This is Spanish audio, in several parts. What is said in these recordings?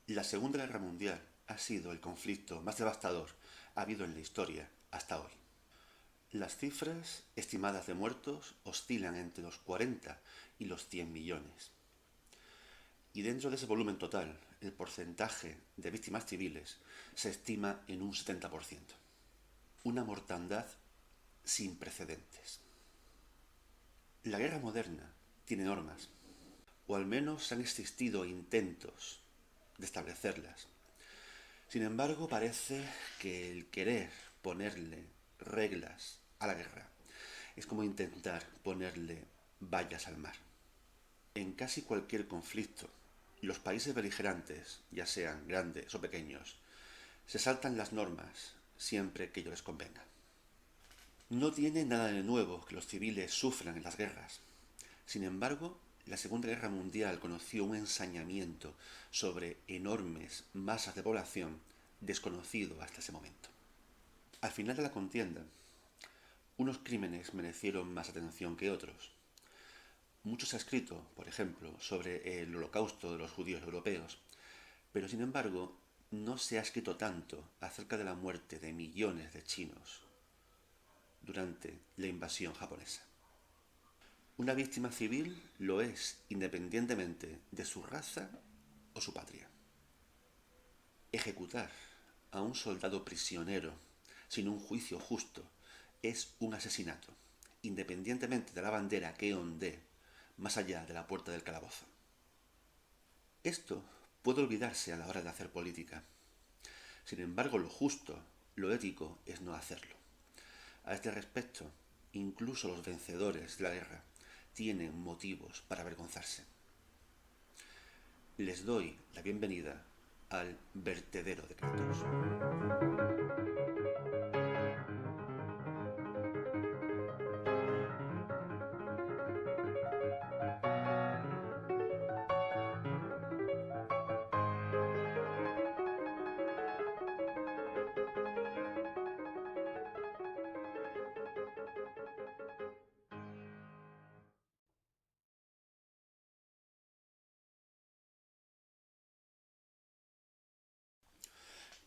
La Segunda Guerra Mundial ha sido el conflicto más devastador habido en la historia hasta hoy. Las cifras estimadas de muertos oscilan entre los 40 y los 100 millones. Y dentro de ese volumen total, el porcentaje de víctimas civiles se estima en un 70%. Una mortandad sin precedentes. La guerra moderna tiene normas, o al menos han existido intentos de establecerlas. Sin embargo, parece que el querer ponerle reglas a la guerra es como intentar ponerle vallas al mar. En casi cualquier conflicto, los países beligerantes, ya sean grandes o pequeños, se saltan las normas siempre que ello les convenga. No tiene nada de nuevo que los civiles sufran en las guerras. Sin embargo, la Segunda Guerra Mundial conoció un ensañamiento sobre enormes masas de población desconocido hasta ese momento. Al final de la contienda, unos crímenes merecieron más atención que otros. Mucho se ha escrito, por ejemplo, sobre el holocausto de los judíos europeos, pero sin embargo no se ha escrito tanto acerca de la muerte de millones de chinos durante la invasión japonesa. Una víctima civil lo es independientemente de su raza o su patria. Ejecutar a un soldado prisionero sin un juicio justo es un asesinato, independientemente de la bandera que ondee más allá de la puerta del calabozo. Esto puede olvidarse a la hora de hacer política. Sin embargo, lo justo, lo ético, es no hacerlo. A este respecto, incluso los vencedores de la guerra tienen motivos para avergonzarse. Les doy la bienvenida al vertedero de Kratos.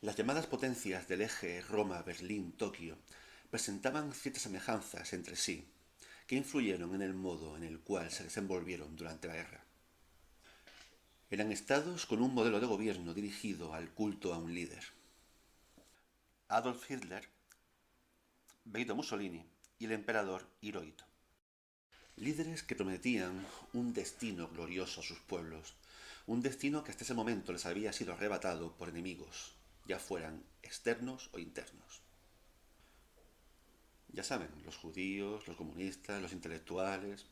Las llamadas potencias del eje Roma-Berlín-Tokio presentaban ciertas semejanzas entre sí, que influyeron en el modo en el cual se desenvolvieron durante la guerra. Eran estados con un modelo de gobierno dirigido al culto a un líder. Adolf Hitler, Benito Mussolini y el emperador Hirohito. Líderes que prometían un destino glorioso a sus pueblos, un destino que hasta ese momento les había sido arrebatado por enemigos, ya fueran externos o internos. Ya saben, los judíos, los comunistas, los intelectuales.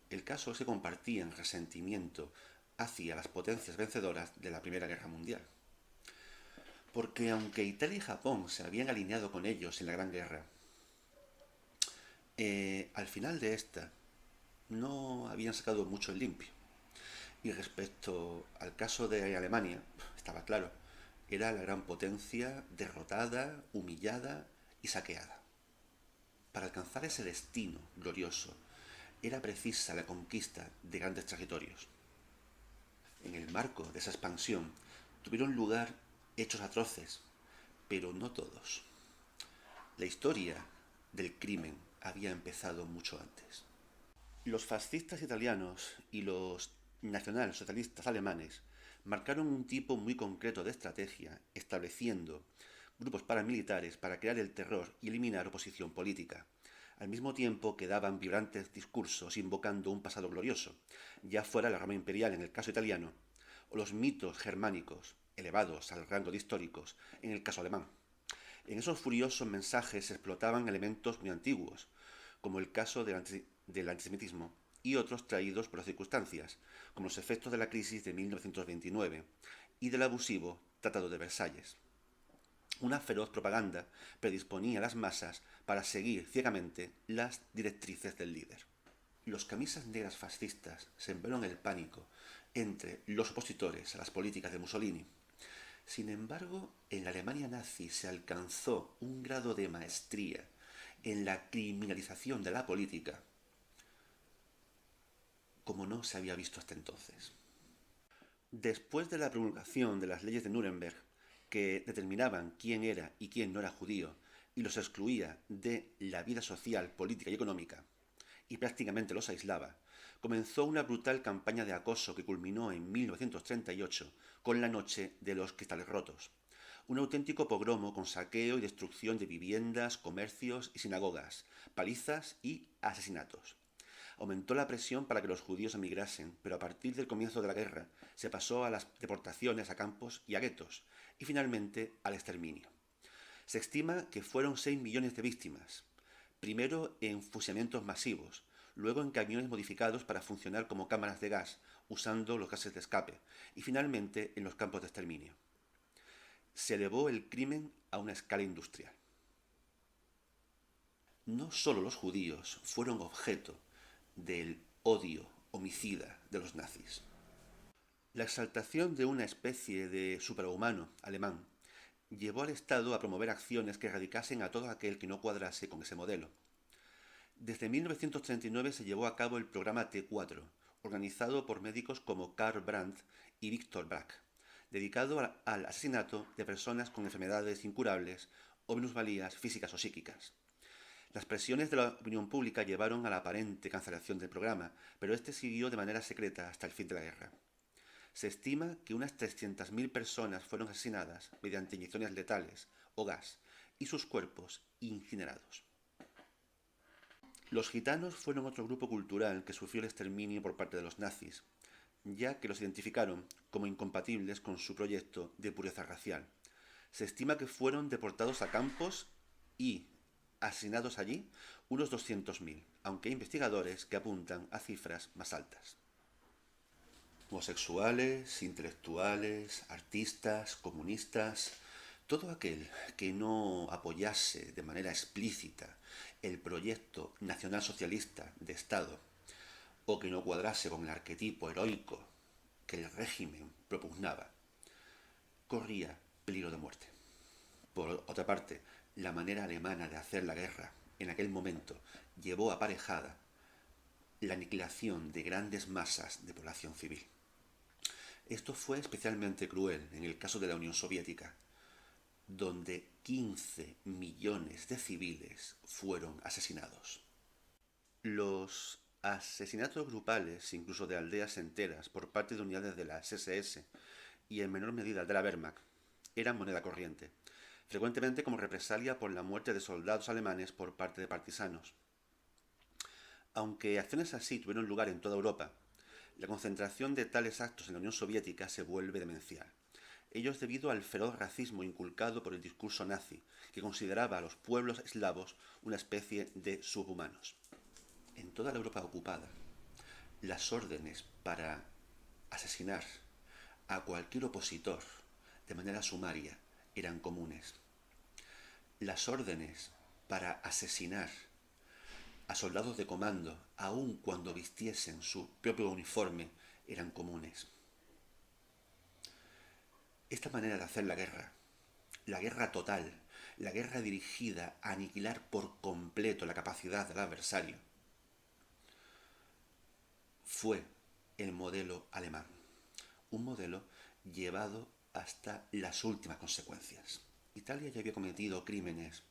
El caso es que compartían resentimiento hacia las potencias vencedoras de la Primera Guerra Mundial. Porque aunque Italia y Japón se habían alineado con ellos en la Gran Guerra, al final de esta no habían sacado mucho en limpio. Y respecto al caso de Alemania, estaba claro, era la gran potencia derrotada, humillada y saqueada. Para alcanzar ese destino glorioso, era precisa la conquista de grandes territorios. En el marco de esa expansión tuvieron lugar hechos atroces, pero no todos. La historia del crimen había empezado mucho antes. Los fascistas italianos y los nacionalsocialistas alemanes marcaron un tipo muy concreto de estrategia, estableciendo grupos paramilitares para crear el terror y eliminar oposición política, al mismo tiempo que daban vibrantes discursos invocando un pasado glorioso, ya fuera la Roma imperial en el caso italiano, o los mitos germánicos, elevados al rango de históricos en el caso alemán. En esos furiosos mensajes se explotaban elementos muy antiguos, como el caso del antisemitismo, y otros traídos por las circunstancias, como los efectos de la crisis de 1929 y del abusivo Tratado de Versalles. Una feroz propaganda predisponía a las masas para seguir ciegamente las directrices del líder. Los camisas negras fascistas sembraron el pánico entre los opositores a las políticas de Mussolini. Sin embargo, en la Alemania nazi se alcanzó un grado de maestría en la criminalización de la política como no se había visto hasta entonces. Después de la promulgación de las leyes de Nuremberg, que determinaban quién era y quién no era judío, y los excluía de la vida social, política y económica, y prácticamente los aislaba, comenzó una brutal campaña de acoso que culminó en 1938 con la Noche de los Cristales Rotos. Un auténtico pogromo con saqueo y destrucción de viviendas, comercios y sinagogas, palizas y asesinatos. Aumentó la presión para que los judíos emigrasen, pero a partir del comienzo de la guerra se pasó a las deportaciones a campos y a guetos, y finalmente al exterminio. Se estima que fueron 6 millones de víctimas, primero en fusilamientos masivos, luego en camiones modificados para funcionar como cámaras de gas, usando los gases de escape, y finalmente en los campos de exterminio. Se elevó el crimen a una escala industrial. No solo los judíos fueron objeto del odio homicida de los nazis. La exaltación de una especie de superhumano alemán llevó al Estado a promover acciones que erradicasen a todo aquel que no cuadrase con ese modelo. Desde 1939 se llevó a cabo el programa T4, organizado por médicos como Karl Brandt y Viktor Brack, dedicado al asesinato de personas con enfermedades incurables o minusvalías físicas o psíquicas. Las presiones de la opinión pública llevaron a la aparente cancelación del programa, pero este siguió de manera secreta hasta el fin de la guerra. Se estima que unas 300.000 personas fueron asesinadas mediante inyecciones letales o gas y sus cuerpos incinerados. Los gitanos fueron otro grupo cultural que sufrió el exterminio por parte de los nazis, ya que los identificaron como incompatibles con su proyecto de pureza racial. Se estima que fueron deportados a campos y asesinados allí unos 200.000, aunque hay investigadores que apuntan a cifras más altas. Homosexuales, intelectuales, artistas, comunistas, todo aquel que no apoyase de manera explícita el proyecto nacionalsocialista de Estado o que no cuadrase con el arquetipo heroico que el régimen propugnaba, corría peligro de muerte. Por otra parte, la manera alemana de hacer la guerra en aquel momento llevó aparejada la aniquilación de grandes masas de población civil. Esto fue especialmente cruel en el caso de la Unión Soviética, donde 15 millones de civiles fueron asesinados. Los asesinatos grupales, incluso de aldeas enteras, por parte de unidades de la SS y en menor medida de la Wehrmacht, eran moneda corriente, frecuentemente como represalia por la muerte de soldados alemanes por parte de partisanos. Aunque acciones así tuvieron lugar en toda Europa, la concentración de tales actos en la Unión Soviética se vuelve demencial. Ello es debido al feroz racismo inculcado por el discurso nazi, que consideraba a los pueblos eslavos una especie de subhumanos. En toda la Europa ocupada, las órdenes para asesinar a cualquier opositor de manera sumaria eran comunes. Las órdenes para asesinar a soldados de comando, aun cuando vistiesen su propio uniforme, eran comunes. Esta manera de hacer la guerra total, la guerra dirigida a aniquilar por completo la capacidad del adversario, fue el modelo alemán. Un modelo llevado hasta las últimas consecuencias. Italia ya había cometido crímenes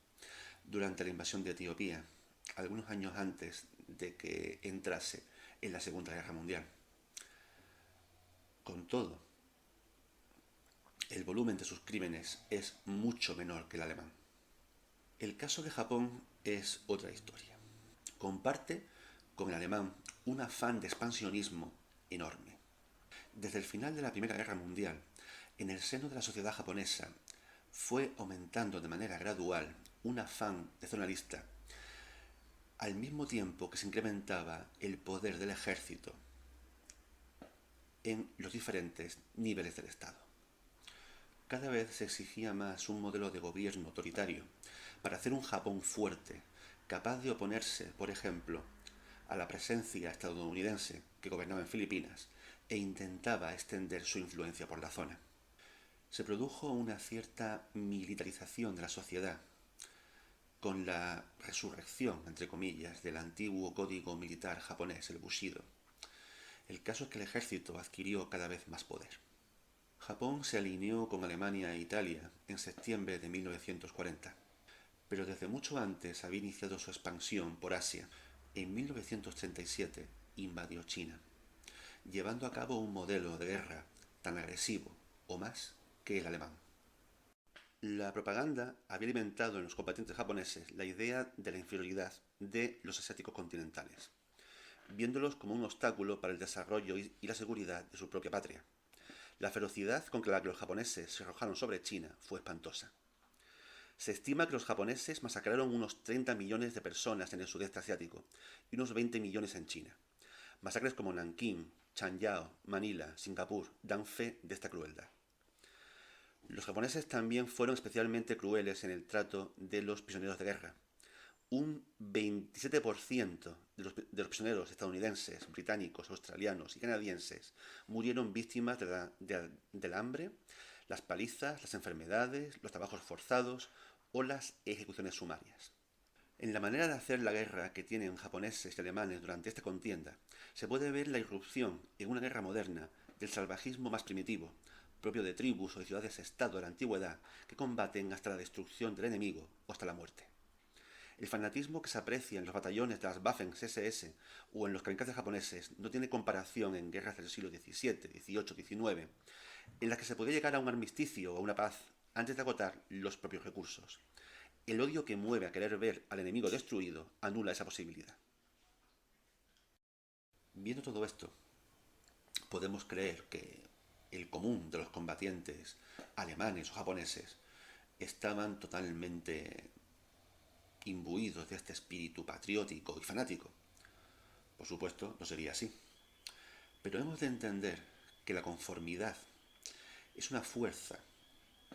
durante la invasión de Etiopía, algunos años antes de que entrase en la Segunda Guerra Mundial. Con todo, el volumen de sus crímenes es mucho menor que el alemán. El caso de Japón es otra historia. Comparte con el alemán un afán de expansionismo enorme. Desde el final de la Primera Guerra Mundial, en el seno de la sociedad japonesa, fue aumentando de manera gradual un afán nacionalista, al mismo tiempo que se incrementaba el poder del ejército en los diferentes niveles del Estado. Cada vez se exigía más un modelo de gobierno autoritario para hacer un Japón fuerte, capaz de oponerse, por ejemplo, a la presencia estadounidense que gobernaba en Filipinas e intentaba extender su influencia por la zona. Se produjo una cierta militarización de la sociedad, con la resurrección, entre comillas, del antiguo código militar japonés, el Bushido. El caso es que el ejército adquirió cada vez más poder. Japón se alineó con Alemania e Italia en septiembre de 1940, pero desde mucho antes había iniciado su expansión por Asia. En 1937 invadió China, llevando a cabo un modelo de guerra tan agresivo o más que el alemán. La propaganda había alimentado en los combatientes japoneses la idea de la inferioridad de los asiáticos continentales, viéndolos como un obstáculo para el desarrollo y la seguridad de su propia patria. La ferocidad con la que los japoneses se arrojaron sobre China fue espantosa. Se estima que los japoneses masacraron unos 30 millones de personas en el sudeste asiático y unos 20 millones en China. Masacres como Nankín, Changyao, Manila, Singapur dan fe de esta crueldad. Los japoneses también fueron especialmente crueles en el trato de los prisioneros de guerra. Un 27% de los prisioneros estadounidenses, británicos, australianos y canadienses murieron víctimas del hambre, las palizas, las enfermedades, los trabajos forzados o las ejecuciones sumarias. En la manera de hacer la guerra que tienen japoneses y alemanes durante esta contienda, se puede ver la irrupción en una guerra moderna del salvajismo más primitivo, propio de tribus o de ciudades-estado de la antigüedad que combaten hasta la destrucción del enemigo o hasta la muerte. El fanatismo que se aprecia en los batallones de las Waffen-SS o en los kamikazes japoneses no tiene comparación en guerras del siglo XVII, XVIII, XIX, en las que se podía llegar a un armisticio o a una paz antes de agotar los propios recursos. El odio que mueve a querer ver al enemigo destruido anula esa posibilidad. Viendo todo esto, podemos creer que el común de los combatientes alemanes o japoneses estaban totalmente imbuidos de este espíritu patriótico y fanático. Por supuesto, no sería así. Pero hemos de entender que la conformidad es una fuerza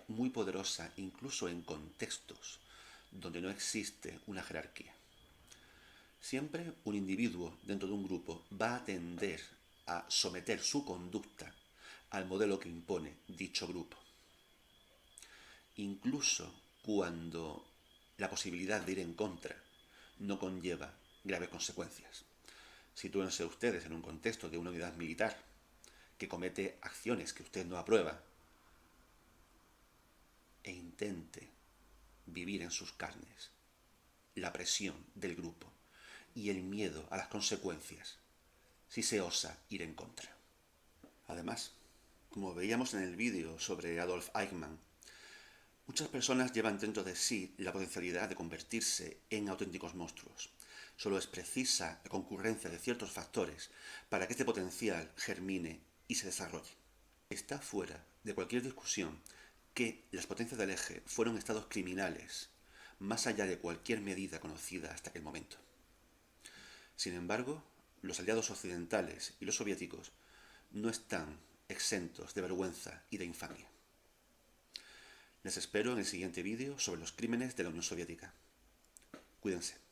muy poderosa incluso en contextos donde no existe una jerarquía. Siempre un individuo dentro de un grupo va a tender a someter su conducta al modelo que impone dicho grupo. Incluso cuando la posibilidad de ir en contra no conlleva graves consecuencias. Sitúense ustedes en un contexto de una unidad militar que comete acciones que usted no aprueba e intente vivir en sus carnes la presión del grupo y el miedo a las consecuencias si se osa ir en contra. Además, como veíamos en el vídeo sobre Adolf Eichmann, muchas personas llevan dentro de sí la potencialidad de convertirse en auténticos monstruos. Solo es precisa la concurrencia de ciertos factores para que este potencial germine y se desarrolle. Está fuera de cualquier discusión que las potencias del eje fueron estados criminales, más allá de cualquier medida conocida hasta aquel momento. Sin embargo, los aliados occidentales y los soviéticos no están exentos de vergüenza y de infamia. Les espero en el siguiente vídeo sobre los crímenes de la Unión Soviética. Cuídense.